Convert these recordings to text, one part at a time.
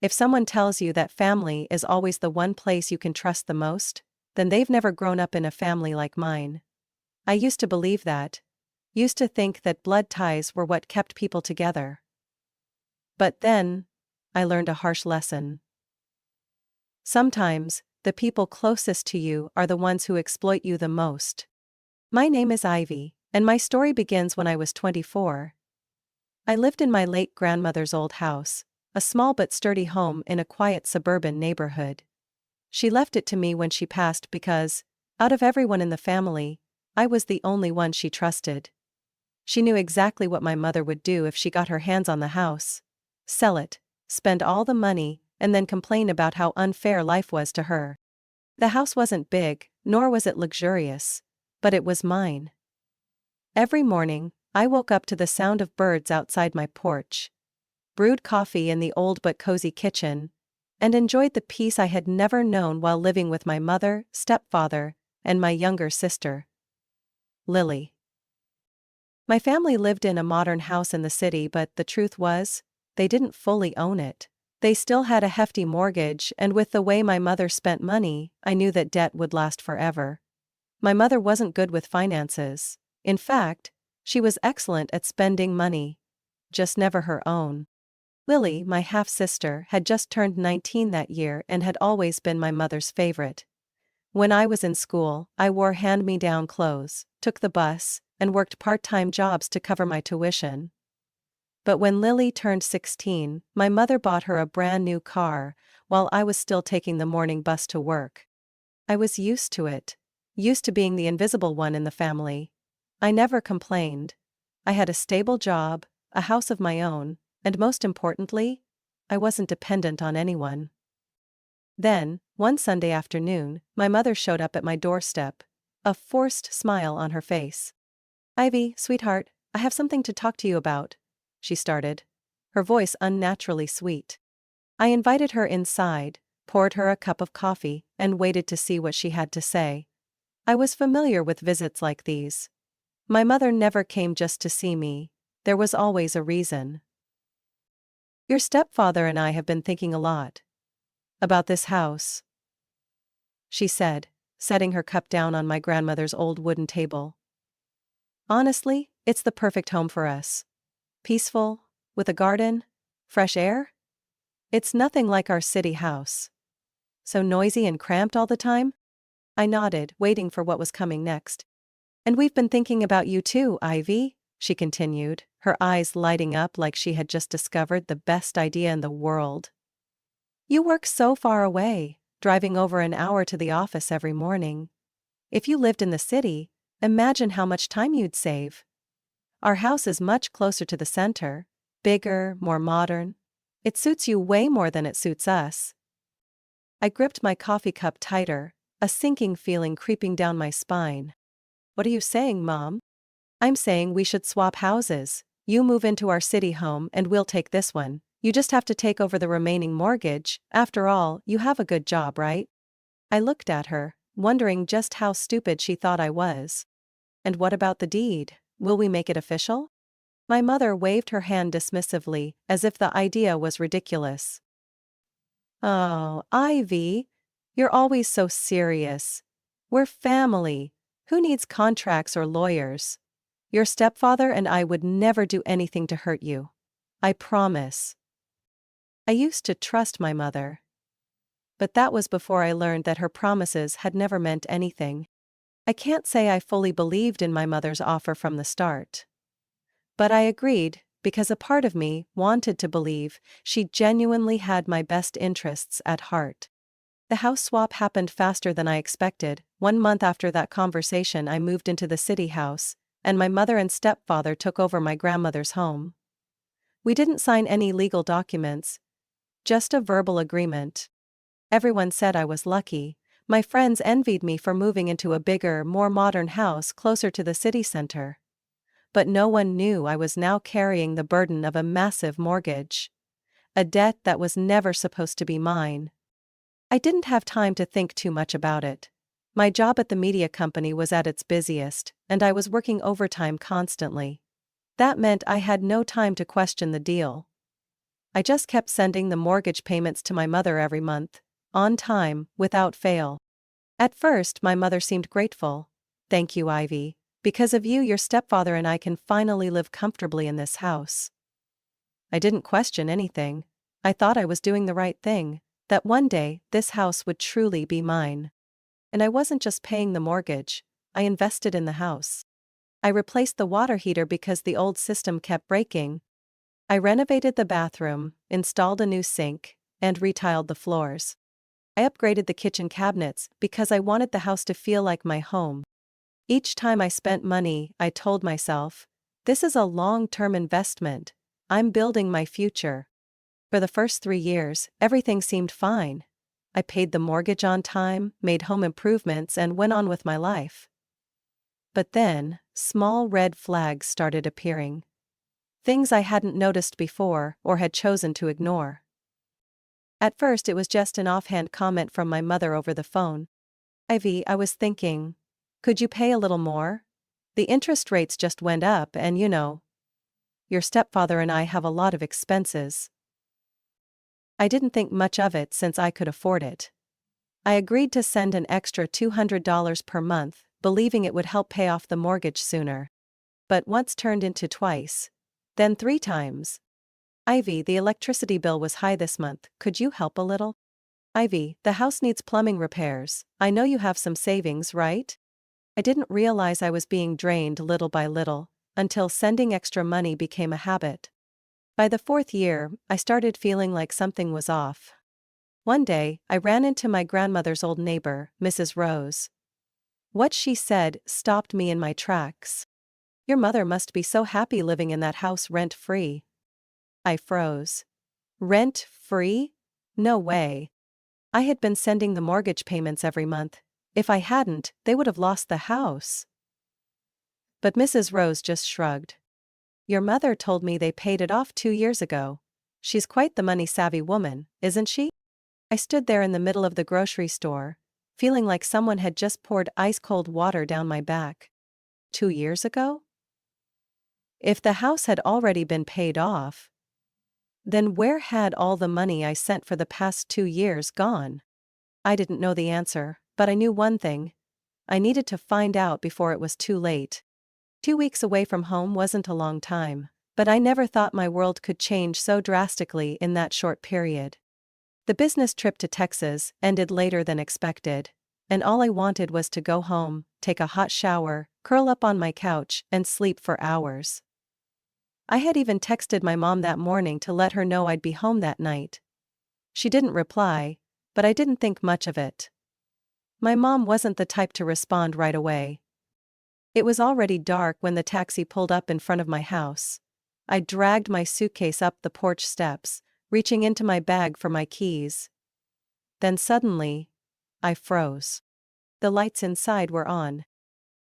If someone tells you that family is always the one place you can trust the most, then they've never grown up in a family like mine. I used to believe that. Used to think that blood ties were what kept people together. But then, I learned a harsh lesson. Sometimes, the people closest to you are the ones who exploit you the most. My name is Ivy, and my story begins when I was 24. I lived in my late grandmother's old house, a small but sturdy home in a quiet suburban neighborhood. She left it to me when she passed because, out of everyone in the family, I was the only one she trusted. She knew exactly what my mother would do if she got her hands on the house: sell it, spend all the money, and then complain about how unfair life was to her. The house wasn't big, nor was it luxurious, but it was mine. Every morning, I woke up to the sound of birds outside my porch, brewed coffee in the old but cozy kitchen, and enjoyed the peace I had never known while living with my mother, stepfather, and my younger sister, Lily. My family lived in a modern house in the city, but the truth was, they didn't fully own it. They still had a hefty mortgage, and with the way my mother spent money, I knew that debt would last forever. My mother wasn't good with finances. In fact, she was excellent at spending money, just never her own. Lily, my half-sister, had just turned 19 that year and had always been my mother's favorite. When I was in school, I wore hand-me-down clothes, took the bus, and worked part-time jobs to cover my tuition. But when Lily turned 16, my mother bought her a brand new car, while I was still taking the morning bus to work. I was used to it, used to being the invisible one in the family. I never complained. I had a stable job, a house of my own, and most importantly, I wasn't dependent on anyone. Then, one Sunday afternoon, my mother showed up at my doorstep, a forced smile on her face. "Ivy, sweetheart, I have something to talk to you about," she started, her voice unnaturally sweet. I invited her inside, poured her a cup of coffee, and waited to see what she had to say. I was familiar with visits like these. My mother never came just to see me. There was always a reason. "Your stepfather and I have been thinking a lot about this house," she said, setting her cup down on my grandmother's old wooden table. "Honestly, it's the perfect home for us. Peaceful, with a garden, fresh air. It's nothing like our city house. So noisy and cramped all the time?" I nodded, waiting for what was coming next. "And we've been thinking about you too, Ivy," she continued, her eyes lighting up like she had just discovered the best idea in the world. "You work so far away, driving over an hour to the office every morning. If you lived in the city, imagine how much time you'd save. Our house is much closer to the center, bigger, more modern. It suits you way more than it suits us." I gripped my coffee cup tighter, a sinking feeling creeping down my spine. "What are you saying, Mom?" "I'm saying we should swap houses. You move into our city home and we'll take this one. You just have to take over the remaining mortgage. After all, you have a good job, right?" I looked at her, wondering just how stupid she thought I was. "And what about the deed? Will we make it official?" My mother waved her hand dismissively, as if the idea was ridiculous. "Oh, Ivy, you're always so serious. We're family. Who needs contracts or lawyers? Your stepfather and I would never do anything to hurt you. I promise." I used to trust my mother. But that was before I learned that her promises had never meant anything. I can't say I fully believed in my mother's offer from the start. But I agreed, because a part of me wanted to believe she genuinely had my best interests at heart. The house swap happened faster than I expected. 1 month after that conversation, I moved into the city house, and my mother and stepfather took over my grandmother's home. We didn't sign any legal documents, just a verbal agreement. Everyone said I was lucky. My friends envied me for moving into a bigger, more modern house closer to the city center. But no one knew I was now carrying the burden of a massive mortgage. A debt that was never supposed to be mine. I didn't have time to think too much about it. My job at the media company was at its busiest, and I was working overtime constantly. That meant I had no time to question the deal. I just kept sending the mortgage payments to my mother every month, on time, without fail. At first, my mother seemed grateful. "Thank you, Ivy. Because of you, your stepfather and I can finally live comfortably in this house." I didn't question anything. I thought I was doing the right thing, that one day, this house would truly be mine. And I wasn't just paying the mortgage, I invested in the house. I replaced the water heater because the old system kept breaking. I renovated the bathroom, installed a new sink, and retiled the floors. I upgraded the kitchen cabinets because I wanted the house to feel like my home. Each time I spent money, I told myself, this is a long-term investment. I'm building my future. For the first 3 years, everything seemed fine. I paid the mortgage on time, made home improvements, and went on with my life. But then, small red flags started appearing. Things I hadn't noticed before or had chosen to ignore. At first, it was just an offhand comment from my mother over the phone. "Ivy, I was thinking, could you pay a little more? The interest rates just went up and your stepfather and I have a lot of expenses." I didn't think much of it since I could afford it. I agreed to send an extra $200 per month, believing it would help pay off the mortgage sooner. But once turned into twice. Then 3 times. "Ivy, the electricity bill was high this month, could you help a little?" "Ivy, the house needs plumbing repairs, I know you have some savings, right?" I didn't realize I was being drained little by little, until sending extra money became a habit. By the 4th year, I started feeling like something was off. One day, I ran into my grandmother's old neighbor, Mrs. Rose. What she said stopped me in my tracks. "Your mother must be so happy living in that house rent-free." I froze. Rent-free? No way. I had been sending the mortgage payments every month. If I hadn't, they would have lost the house. But Mrs. Rose just shrugged. "Your mother told me they paid it off 2 years ago. She's quite the money-savvy woman, isn't she?" I stood there in the middle of the grocery store, feeling like someone had just poured ice-cold water down my back. 2 years ago? If the house had already been paid off, then where had all the money I sent for the past 2 years gone? I didn't know the answer, but I knew one thing. I needed to find out before it was too late. 2 weeks away from home wasn't a long time, but I never thought my world could change so drastically in that short period. The business trip to Texas ended later than expected, and all I wanted was to go home, take a hot shower, curl up on my couch, and sleep for hours. I had even texted my mom that morning to let her know I'd be home that night. She didn't reply, but I didn't think much of it. My mom wasn't the type to respond right away. It was already dark when the taxi pulled up in front of my house. I dragged my suitcase up the porch steps, reaching into my bag for my keys. Then suddenly, I froze. The lights inside were on.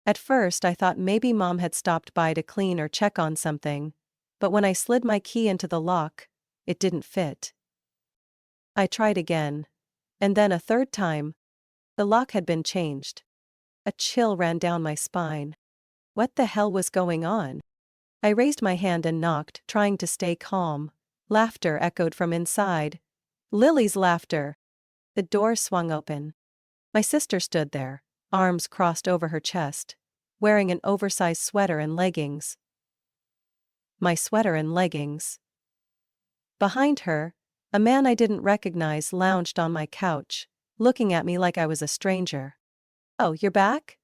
At first I thought maybe Mom had stopped by to clean or check on something, but when I slid my key into the lock, it didn't fit. I tried again. And then a third time. The lock had been changed. A chill ran down my spine. What the hell was going on? I raised my hand and knocked, trying to stay calm. Laughter echoed from inside. Lily's laughter. The door swung open. My sister stood there, arms crossed over her chest, wearing an oversized sweater and leggings. My sweater and leggings. Behind her, a man I didn't recognize lounged on my couch, looking at me like I was a stranger. "Oh, you're back?"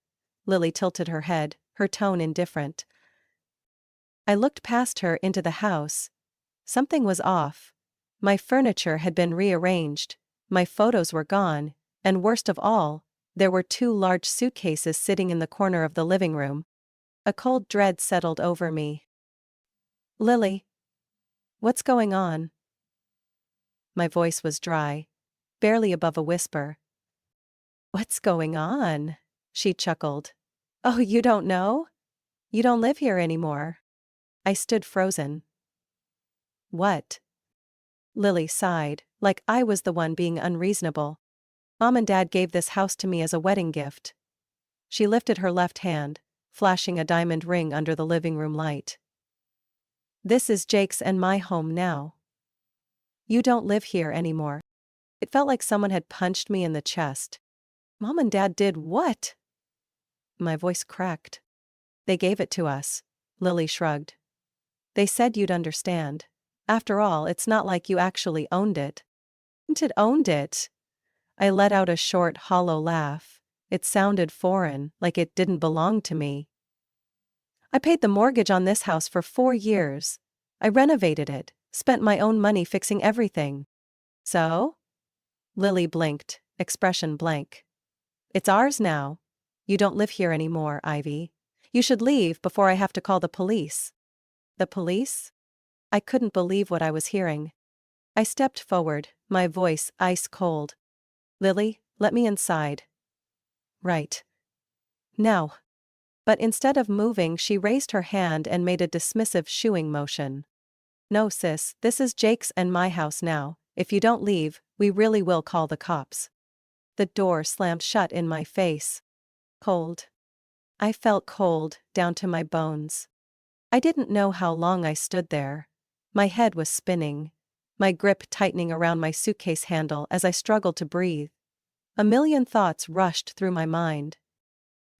Lily tilted her head, her tone indifferent. I looked past her into the house. Something was off. My furniture had been rearranged, my photos were gone, and worst of all, there were 2 large suitcases sitting in the corner of the living room. A cold dread settled over me. "Lily, what's going on?" My voice was dry, barely above a whisper. "What's going on?" she chuckled. "Oh, you don't know? You don't live here anymore." I stood frozen. "What?" Lily sighed, like I was the one being unreasonable. "Mom and Dad gave this house to me as a wedding gift." She lifted her left hand, flashing a diamond ring under the living room light. "This is Jake's and my home now." You don't live here anymore. It felt like someone had punched me in the chest. Mom and Dad did what? My voice cracked. They gave it to us. Lily shrugged. They said you'd understand. After all, it's not like you actually owned it. It owned it. I let out a short, hollow laugh. It sounded foreign, like it didn't belong to me. I paid the mortgage on this house for 4 years. I renovated it, spent my own money fixing everything. So? Lily blinked, expression blank. It's ours now. You don't live here anymore, Ivy. You should leave before I have to call the police. The police? I couldn't believe what I was hearing. I stepped forward, my voice ice cold. Lily, let me inside. Right. Now. But instead of moving, she raised her hand and made a dismissive shooing motion. No, sis, this is Jake's and my house now. If you don't leave, we really will call the cops. The door slammed shut in my face. Cold. I felt cold, down to my bones. I didn't know how long I stood there. My head was spinning. My grip tightening around my suitcase handle as I struggled to breathe. A million thoughts rushed through my mind.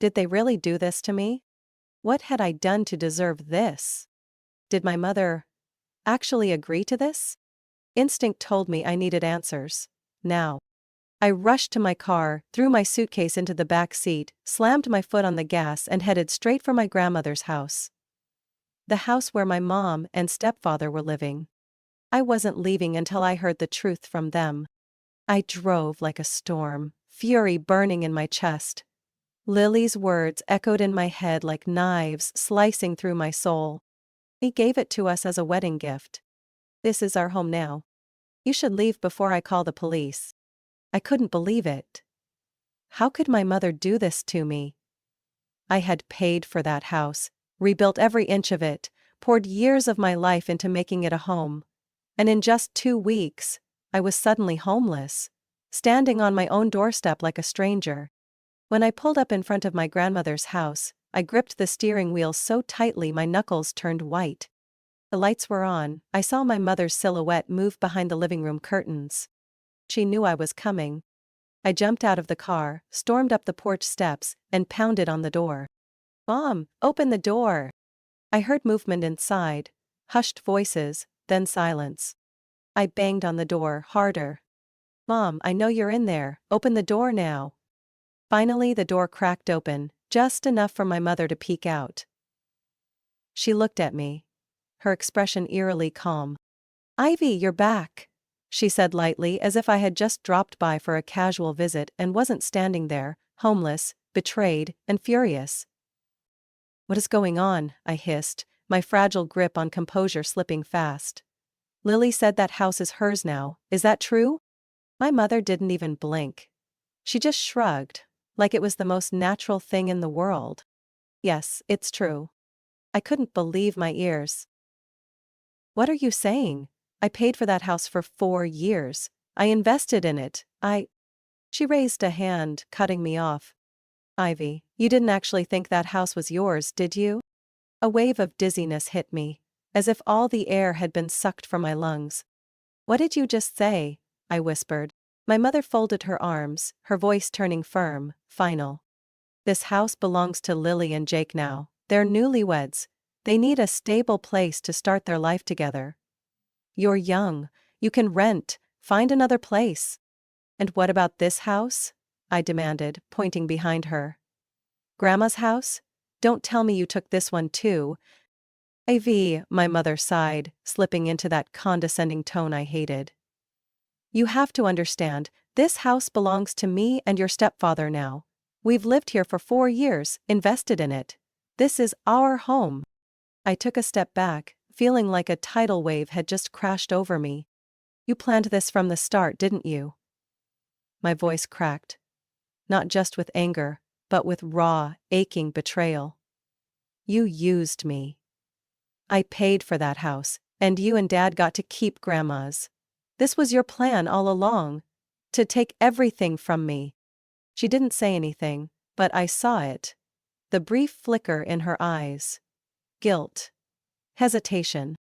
Did they really do this to me? What had I done to deserve this? Did my mother actually agree to this? Instinct told me I needed answers. Now. I rushed to my car, threw my suitcase into the back seat, slammed my foot on the gas and headed straight for my grandmother's house. The house where my mom and stepfather were living. I wasn't leaving until I heard the truth from them. I drove like a storm, fury burning in my chest. Lily's words echoed in my head like knives slicing through my soul. He gave it to us as a wedding gift. This is our home now. You should leave before I call the police. I couldn't believe it. How could my mother do this to me? I had paid for that house, rebuilt every inch of it, poured years of my life into making it a home. And in just 2 weeks, I was suddenly homeless, standing on my own doorstep like a stranger. When I pulled up in front of my grandmother's house, I gripped the steering wheel so tightly my knuckles turned white. The lights were on. I saw my mother's silhouette move behind the living room curtains. She knew I was coming. I jumped out of the car, stormed up the porch steps, and pounded on the door. Mom, open the door! I heard movement inside, hushed voices, then silence. I banged on the door harder. Mom, I know you're in there. Open the door now. Finally, the door cracked open, just enough for my mother to peek out. She looked at me, her expression eerily calm. Ivy, you're back, she said lightly, as if I had just dropped by for a casual visit and wasn't standing there, homeless, betrayed, and furious. What is going on? I hissed, my fragile grip on composure slipping fast. Lily said that house is hers now. Is that true? My mother didn't even blink. She just shrugged, like it was the most natural thing in the world. Yes, it's true. I couldn't believe my ears. What are you saying? I paid for that house for 4 years. I invested in it. She raised a hand, cutting me off. Ivy, you didn't actually think that house was yours, did you? A wave of dizziness hit me, as if all the air had been sucked from my lungs. What did you just say? I whispered. My mother folded her arms, her voice turning firm, final. This house belongs to Lily and Jake now. They're newlyweds. They need a stable place to start their life together. You're young. You can rent, find another place. And what about this house? I demanded, pointing behind her. Grandma's house? Don't tell me you took this one too. Ivy, my mother sighed, slipping into that condescending tone I hated. You have to understand, this house belongs to me and your stepfather now. We've lived here for 4 years, invested in it. This is our home. I took a step back, feeling like a tidal wave had just crashed over me. You planned this from the start, didn't you? My voice cracked. Not just with anger, but with raw, aching betrayal. You used me. I paid for that house, and you and Dad got to keep Grandma's. This was your plan all along. To take everything from me. She didn't say anything, but I saw it. The brief flicker in her eyes. Guilt. Hesitation.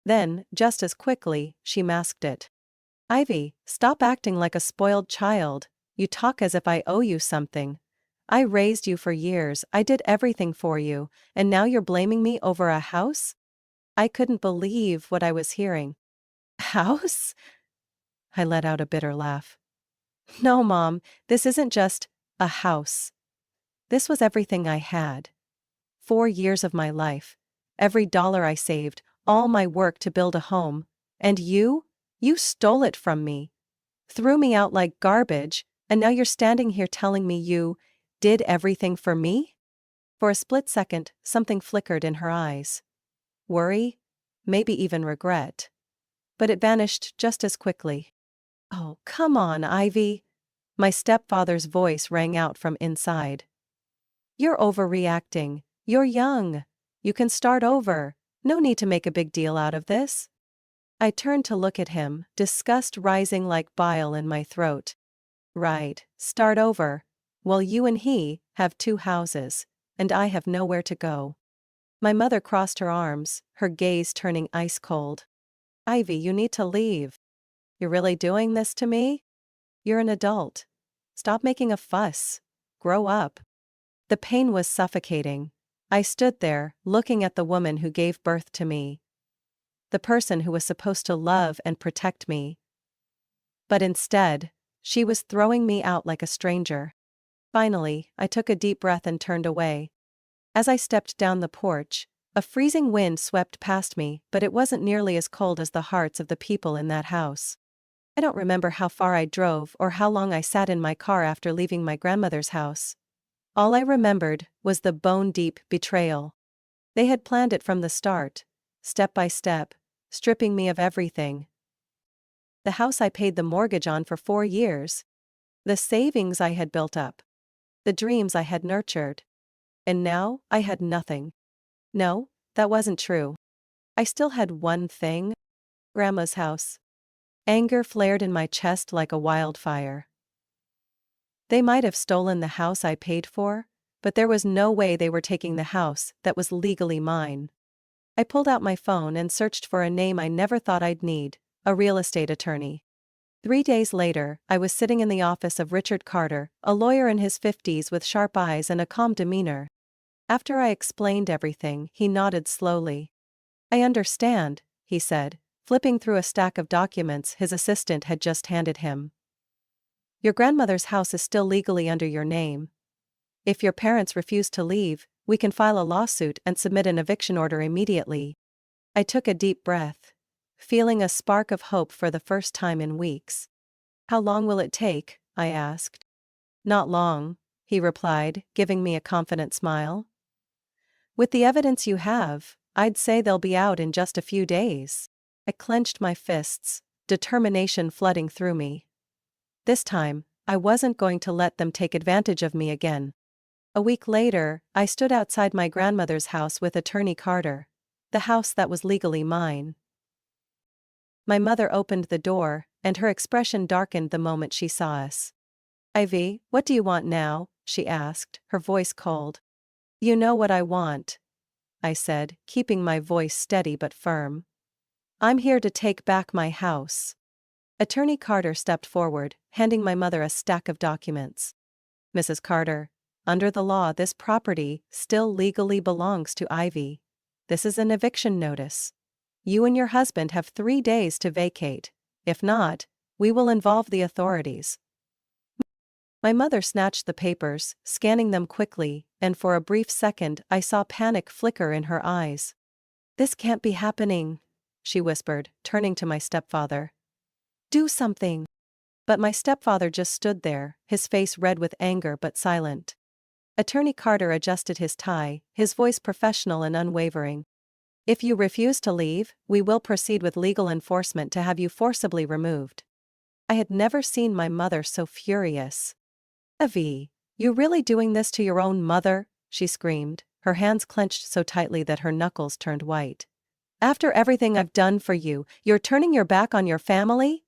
Then, just as quickly, she masked it. Ivy, stop acting like a spoiled child. You talk as if I owe you something. I raised you for years, I did everything for you, and now you're blaming me over a house? I couldn't believe what I was hearing. House? I let out a bitter laugh. No, Mom, this isn't just a house. This was everything I had. 4 years of my life. Every dollar I saved, all my work to build a home. And you? You stole it from me. Threw me out like garbage, and now you're standing here telling me you did everything for me? For a split second, something flickered in her eyes. Worry? Maybe even regret. But it vanished just as quickly. Oh, come on, Ivy. My stepfather's voice rang out from inside. You're overreacting. You're young. You can start over. No need to make a big deal out of this. I turned to look at him, disgust rising like bile in my throat. Right, start over. Well, you and he have 2 houses, and I have nowhere to go. My mother crossed her arms, her gaze turning ice cold. Ivy, you need to leave. You're really doing this to me? You're an adult. Stop making a fuss. Grow up. The pain was suffocating. I stood there, looking at the woman who gave birth to me. The person who was supposed to love and protect me. But instead, she was throwing me out like a stranger. Finally, I took a deep breath and turned away. As I stepped down the porch, a freezing wind swept past me, but it wasn't nearly as cold as the hearts of the people in that house. I don't remember how far I drove or how long I sat in my car after leaving my grandmother's house. All I remembered was the bone-deep betrayal. They had planned it from the start, step by step, stripping me of everything. The house I paid the mortgage on for 4 years. The savings I had built up. The dreams I had nurtured. And now, I had nothing. No, that wasn't true. I still had one thing. Grandma's house. Anger flared in my chest like a wildfire. They might have stolen the house I paid for, but there was no way they were taking the house that was legally mine. I pulled out my phone and searched for a name I never thought I'd need, a real estate attorney. 3 days later, I was sitting in the office of Richard Carter, a lawyer in his 50s with sharp eyes and a calm demeanor. After I explained everything, he nodded slowly. I understand, he said, flipping through a stack of documents his assistant had just handed him. Your grandmother's house is still legally under your name. If your parents refuse to leave, we can file a lawsuit and submit an eviction order immediately. I took a deep breath, feeling a spark of hope for the first time in weeks. How long will it take? I asked. Not long, he replied, giving me a confident smile. With the evidence you have, I'd say they'll be out in just a few days. I clenched my fists, determination flooding through me. This time, I wasn't going to let them take advantage of me again. A week later, I stood outside my grandmother's house with Attorney Carter, the house that was legally mine. My mother opened the door, and her expression darkened the moment she saw us. Ivy, what do you want now? She asked, her voice cold. You know what I want, I said, keeping my voice steady but firm. I'm here to take back my house. Attorney Carter stepped forward, handing my mother a stack of documents. Mrs. Carter, under the law, this property still legally belongs to Ivy. This is an eviction notice. You and your husband have 3 days to vacate. If not, we will involve the authorities. My mother snatched the papers, scanning them quickly, and for a brief second I saw panic flicker in her eyes. This can't be happening, she whispered, turning to my stepfather. Do something. But my stepfather just stood there, his face red with anger but silent. Attorney Carter adjusted his tie, his voice professional and unwavering. If you refuse to leave, we will proceed with legal enforcement to have you forcibly removed. I had never seen my mother so furious. Avi, you really doing this to your own mother? She screamed, her hands clenched so tightly that her knuckles turned white. After everything I've done for you, you're turning your back on your family?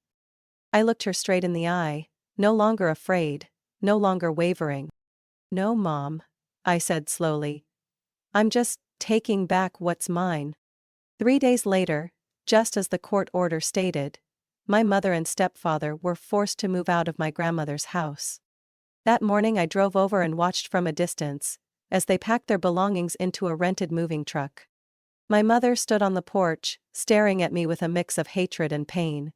I looked her straight in the eye, no longer afraid, no longer wavering. No, Mom, I said slowly. I'm just taking back what's mine. 3 days later, just as the court order stated, my mother and stepfather were forced to move out of my grandmother's house. That morning I drove over and watched from a distance as they packed their belongings into a rented moving truck. My mother stood on the porch, staring at me with a mix of hatred and pain.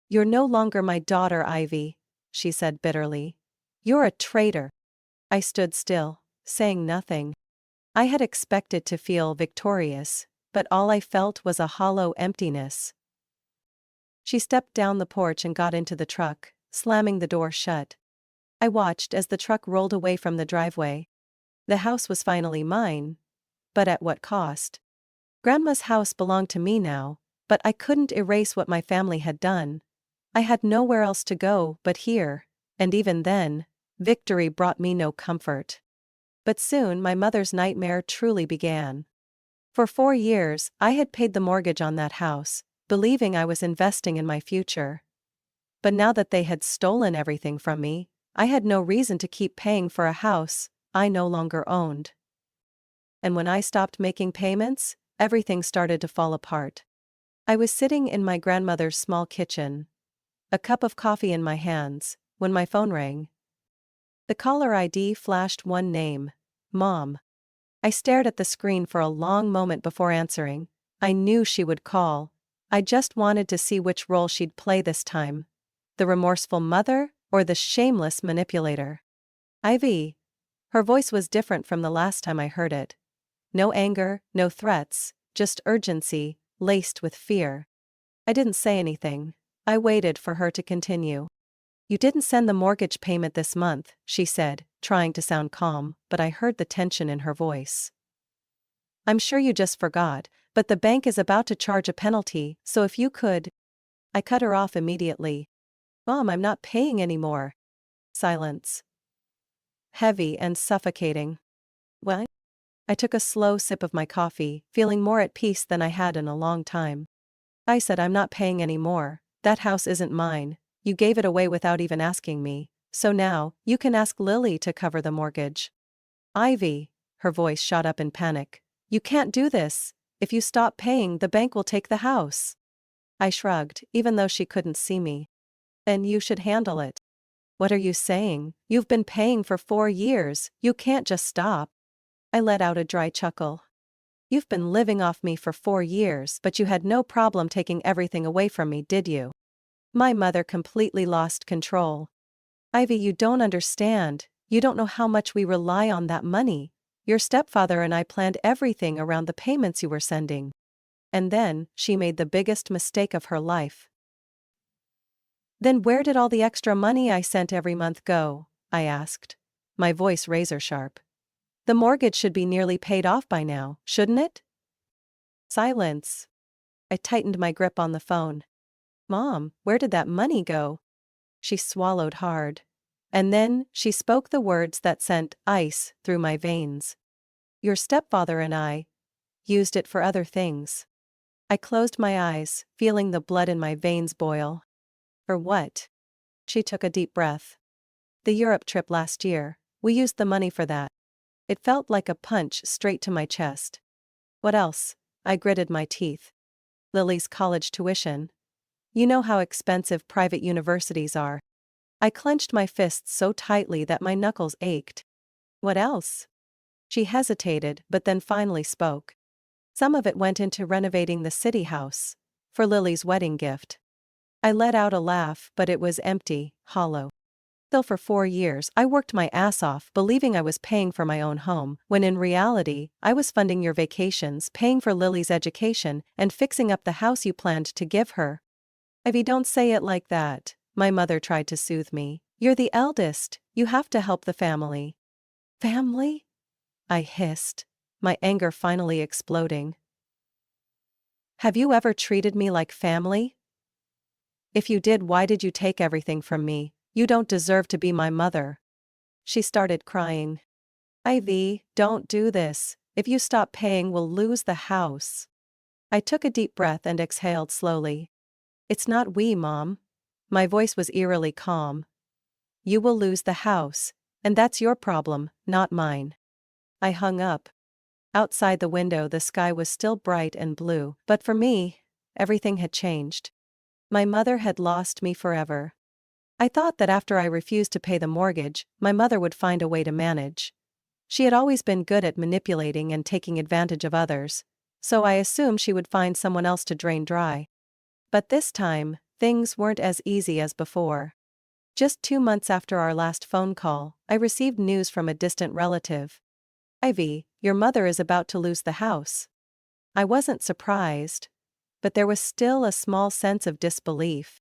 "You're no longer my daughter, Ivy," she said bitterly. "You're a traitor." I stood still, saying nothing. I had expected to feel victorious, but all I felt was a hollow emptiness. She stepped down the porch and got into the truck, slamming the door shut. I watched as the truck rolled away from the driveway. The house was finally mine. But at what cost? Grandma's house belonged to me now, but I couldn't erase what my family had done. I had nowhere else to go but here, and even then, victory brought me no comfort. But soon my mother's nightmare truly began. For 4 years, I had paid the mortgage on that house, believing I was investing in my future. But now that they had stolen everything from me, I had no reason to keep paying for a house I no longer owned. And when I stopped making payments, everything started to fall apart. I was sitting in my grandmother's small kitchen, a cup of coffee in my hands, when my phone rang. The caller ID flashed one name: Mom. I stared at the screen for a long moment before answering. I knew she would call. I just wanted to see which role she'd play this time: the remorseful mother or the shameless manipulator. Ivy. Her voice was different from the last time I heard it. No anger, no threats, just urgency, laced with fear. I didn't say anything. I waited for her to continue. "You didn't send the mortgage payment this month," she said, trying to sound calm, but I heard the tension in her voice. "I'm sure you just forgot, but the bank is about to charge a penalty, so if you could..." I cut her off immediately. "Mom, I'm not paying anymore." Silence. Heavy and suffocating. "What?" I took a slow sip of my coffee, feeling more at peace than I had in a long time. "I said I'm not paying anymore. That house isn't mine. You gave it away without even asking me, so now, you can ask Lily to cover the mortgage." "Ivy," her voice shot up in panic. "You can't do this. If you stop paying, the bank will take the house." I shrugged, even though she couldn't see me. "Then you should handle it." "What are you saying? You've been paying for 4 years, you can't just stop." I let out a dry chuckle. "You've been living off me for 4 years, but you had no problem taking everything away from me, did you?" My mother completely lost control. "Ivy, you don't understand. You don't know how much we rely on that money. Your stepfather and I planned everything around the payments you were sending." And then, she made the biggest mistake of her life. "Then where did all the extra money I sent every month go?" I asked, my voice razor sharp. "The mortgage should be nearly paid off by now, shouldn't it?" Silence. I tightened my grip on the phone. "Mom, where did that money go?" She swallowed hard. And then, she spoke the words that sent ice through my veins. "Your stepfather and I used it for other things." I closed my eyes, feeling the blood in my veins boil. "For what?" She took a deep breath. "The Europe trip last year. We used the money for that." It felt like a punch straight to my chest. "What else?" I gritted my teeth. "Lily's college tuition. You know how expensive private universities are." I clenched my fists so tightly that my knuckles ached. "What else?" She hesitated, but then finally spoke. "Some of it went into renovating the city house. For Lily's wedding gift." I let out a laugh, but it was empty, hollow. Still, for 4 years, I worked my ass off believing I was paying for my own home, when in reality, I was funding your vacations, paying for Lily's education, and fixing up the house you planned to give her. "Ivy, don't say it like that," my mother tried to soothe me. "You're the eldest, you have to help the family." "Family?" I hissed, my anger finally exploding. "Have you ever treated me like family? If you did, why did you take everything from me? You don't deserve to be my mother." She started crying. "Ivy, don't do this. If you stop paying, we'll lose the house." I took a deep breath and exhaled slowly. "It's not we, Mom." My voice was eerily calm. "You will lose the house, and that's your problem, not mine." I hung up. Outside the window, the sky was still bright and blue, but for me, everything had changed. My mother had lost me forever. I thought that after I refused to pay the mortgage, my mother would find a way to manage. She had always been good at manipulating and taking advantage of others, so I assumed she would find someone else to drain dry. But this time, things weren't as easy as before. Just 2 months after our last phone call, I received news from a distant relative. "Ivy, your mother is about to lose the house." I wasn't surprised, but there was still a small sense of disbelief.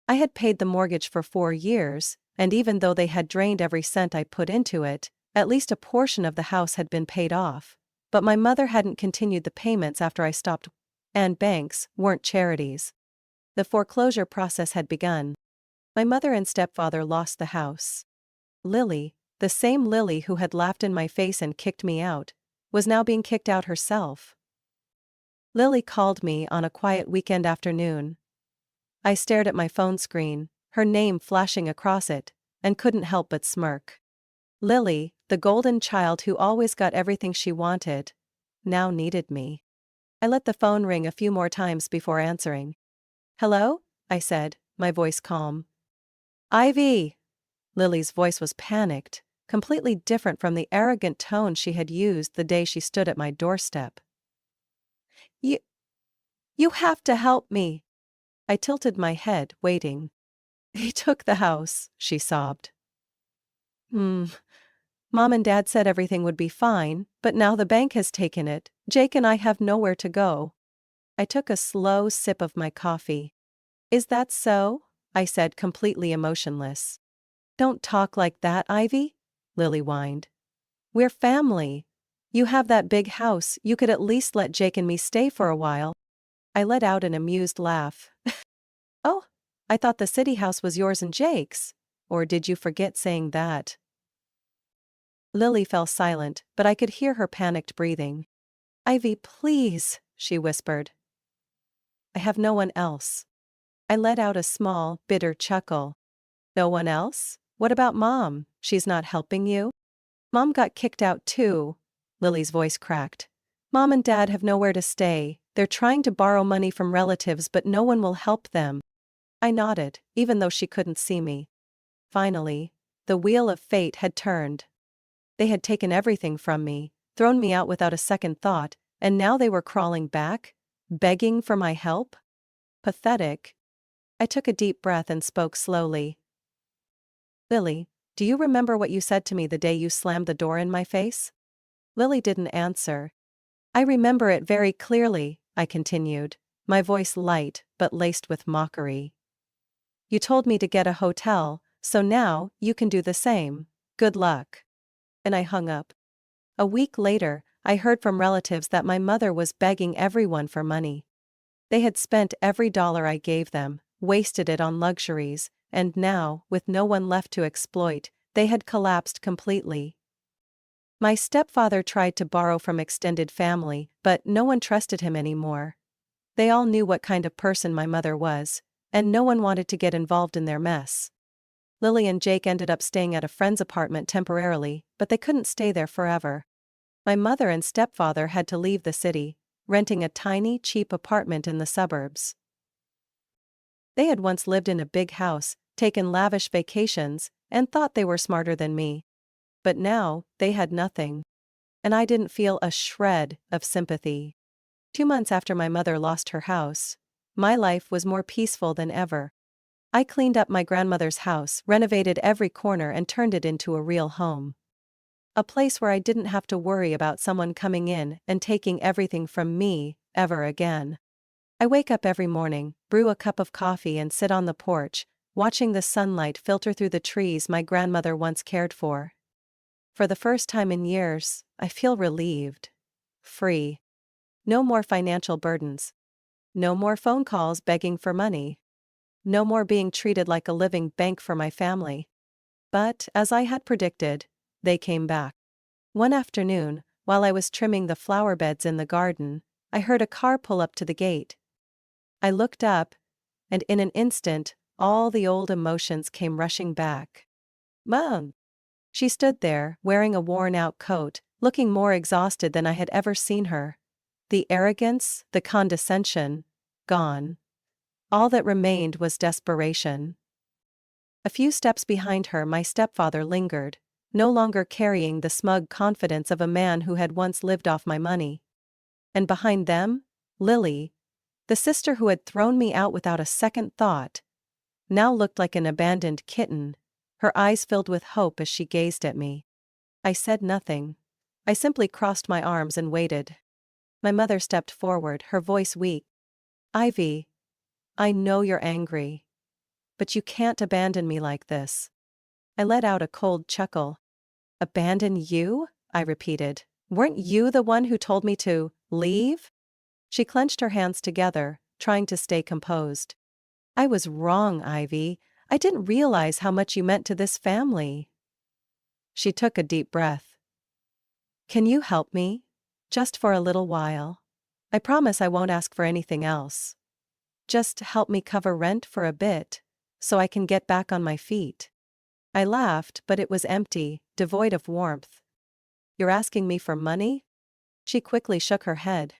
I had paid the mortgage for 4 years, and even though they had drained every cent I put into it, at least a portion of the house had been paid off. But my mother hadn't continued the payments after I stopped, and banks weren't charities. The foreclosure process had begun. My mother and stepfather lost the house. Lily, the same Lily who had laughed in my face and kicked me out, was now being kicked out herself. Lily called me on a quiet weekend afternoon. I stared at my phone screen, her name flashing across it, and couldn't help but smirk. Lily, the golden child who always got everything she wanted, now needed me. I let the phone ring a few more times before answering. "Hello?" I said, my voice calm. "Ivy!" Lily's voice was panicked, completely different from the arrogant tone she had used the day she stood at my doorstep. You have to help me." I tilted my head, waiting. "He took the house," she sobbed. Mom and Dad said everything would be fine, but now the bank has taken it. Jake and I have nowhere to go." I took a slow sip of my coffee. "Is that so?" I said, completely emotionless. "Don't talk like that, Ivy," Lily whined. "We're family. You have that big house, you could at least let Jake and me stay for a while." I let out an amused laugh. "Oh, I thought the city house was yours and Jake's. Or did you forget saying that?" Lily fell silent, but I could hear her panicked breathing. "Ivy, please," she whispered. "I have no one else." I let out a small, bitter chuckle. "No one else? What about Mom? She's not helping you?" "Mom got kicked out too." Lily's voice cracked. "Mom and Dad have nowhere to stay. They're trying to borrow money from relatives but no one will help them." I nodded, even though she couldn't see me. Finally, the wheel of fate had turned. They had taken everything from me, thrown me out without a second thought, and now they were crawling back, begging for my help? Pathetic. I took a deep breath and spoke slowly. "Lily, do you remember what you said to me the day you slammed the door in my face?" Lily didn't answer. "I remember it very clearly," I continued, my voice light but laced with mockery. "You told me to get a hotel, so now you can do the same. Good luck." And I hung up. A week later, I heard from relatives that my mother was begging everyone for money. They had spent every dollar I gave them, wasted it on luxuries, and now, with no one left to exploit, they had collapsed completely. My stepfather tried to borrow from extended family, but no one trusted him anymore. They all knew what kind of person my mother was, and no one wanted to get involved in their mess. Lily and Jake ended up staying at a friend's apartment temporarily, but they couldn't stay there forever. My mother and stepfather had to leave the city, renting a tiny, cheap apartment in the suburbs. They had once lived in a big house, taken lavish vacations, and thought they were smarter than me. But now, they had nothing. And I didn't feel a shred of sympathy. 2 months after my mother lost her house, my life was more peaceful than ever. I cleaned up my grandmother's house, renovated every corner and turned it into a real home. A place where I didn't have to worry about someone coming in and taking everything from me, ever again. I wake up every morning, brew a cup of coffee and sit on the porch, watching the sunlight filter through the trees my grandmother once cared for. For the first time in years, I feel relieved. Free. No more financial burdens. No more phone calls begging for money. No more being treated like a living bank for my family. But, as I had predicted, they came back. One afternoon, while I was trimming the flower beds in the garden, I heard a car pull up to the gate. I looked up, and in an instant, all the old emotions came rushing back. "Mom!" She stood there, wearing a worn-out coat, looking more exhausted than I had ever seen her. The arrogance, the condescension, gone. All that remained was desperation. A few steps behind her, my stepfather lingered, no longer carrying the smug confidence of a man who had once lived off my money. And behind them, Lily, the sister who had thrown me out without a second thought, now looked like an abandoned kitten, her eyes filled with hope as she gazed at me. I said nothing. I simply crossed my arms and waited. My mother stepped forward, her voice weak. "Ivy, I know you're angry. But you can't abandon me like this." I let out a cold chuckle. "Abandon you?" I repeated. "Weren't you the one who told me to leave?" She clenched her hands together, trying to stay composed. "I was wrong, Ivy. I didn't realize how much you meant to this family." She took a deep breath. "Can you help me? Just for a little while. I promise I won't ask for anything else. Just help me cover rent for a bit, so I can get back on my feet." I laughed, but it was empty, devoid of warmth. "You're asking me for money?" She quickly shook her head.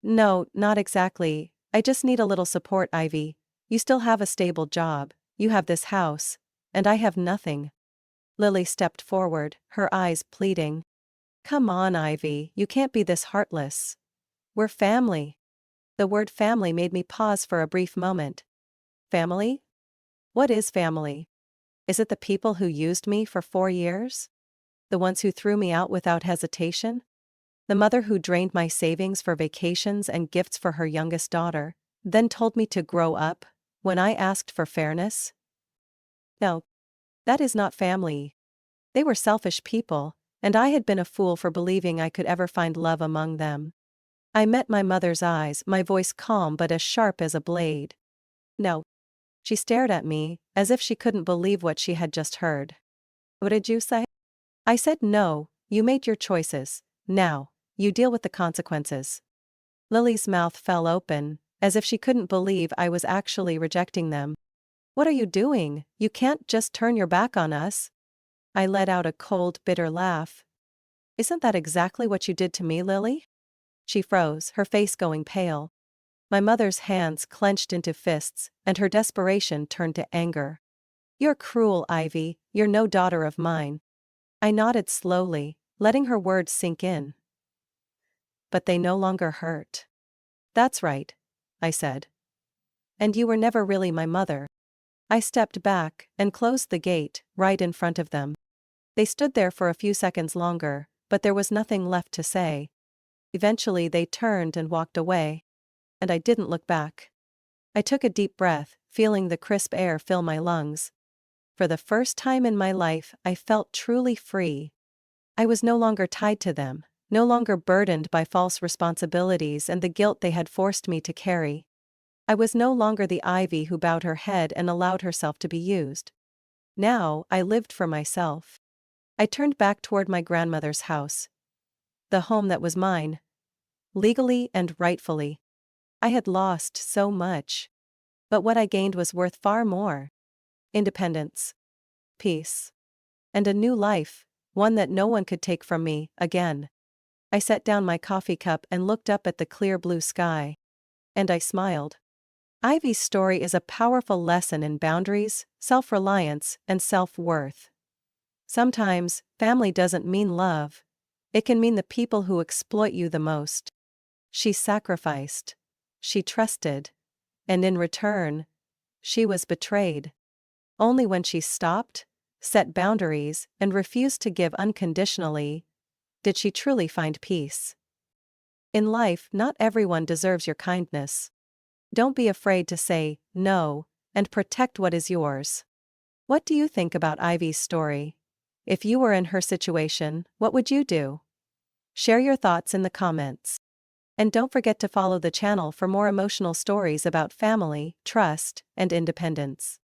"No, not exactly. I just need a little support, Ivy. You still have a stable job, you have this house, and I have nothing." Lily stepped forward, her eyes pleading. "Come on, Ivy, you can't be this heartless. We're family." The word family made me pause for a brief moment. Family? What is family? Is it the people who used me for 4 years? The ones who threw me out without hesitation? The mother who drained my savings for vacations and gifts for her youngest daughter, then told me to grow up when I asked for fairness? No, that is not family. They were selfish people, and I had been a fool for believing I could ever find love among them. I met my mother's eyes, my voice calm but as sharp as a blade. "No." She stared at me, as if she couldn't believe what she had just heard. "What did you say?" I said, "No, you made your choices. Now, you deal with the consequences." Lily's mouth fell open, as if she couldn't believe I was actually rejecting them. "What are you doing? You can't just turn your back on us." I let out a cold, bitter laugh. "Isn't that exactly what you did to me, Lily?" She froze, her face going pale. My mother's hands clenched into fists, and her desperation turned to anger. "You're cruel, Ivy. You're no daughter of mine." I nodded slowly, letting her words sink in. "But they no longer hurt." "That's right," I said. "And you were never really my mother." I stepped back and closed the gate, right in front of them. They stood there for a few seconds longer, but there was nothing left to say. Eventually they turned and walked away. And I didn't look back. I took a deep breath, feeling the crisp air fill my lungs. For the first time in my life, I felt truly free. I was no longer tied to them, no longer burdened by false responsibilities and the guilt they had forced me to carry. I was no longer the Ivy who bowed her head and allowed herself to be used. Now, I lived for myself. I turned back toward my grandmother's house. The home that was mine. Legally and rightfully. I had lost so much. But what I gained was worth far more. Independence. Peace. And a new life, one that no one could take from me, again. I set down my coffee cup and looked up at the clear blue sky. And I smiled. Ivy's story is a powerful lesson in boundaries, self-reliance, and self-worth. Sometimes, family doesn't mean love. It can mean the people who exploit you the most. She sacrificed. She trusted. And in return, she was betrayed. Only when she stopped, set boundaries, and refused to give unconditionally, did she truly find peace. In life, not everyone deserves your kindness. Don't be afraid to say no, and protect what is yours. What do you think about Ivy's story? If you were in her situation, what would you do? Share your thoughts in the comments. And don't forget to follow the channel for more emotional stories about family, trust, and independence.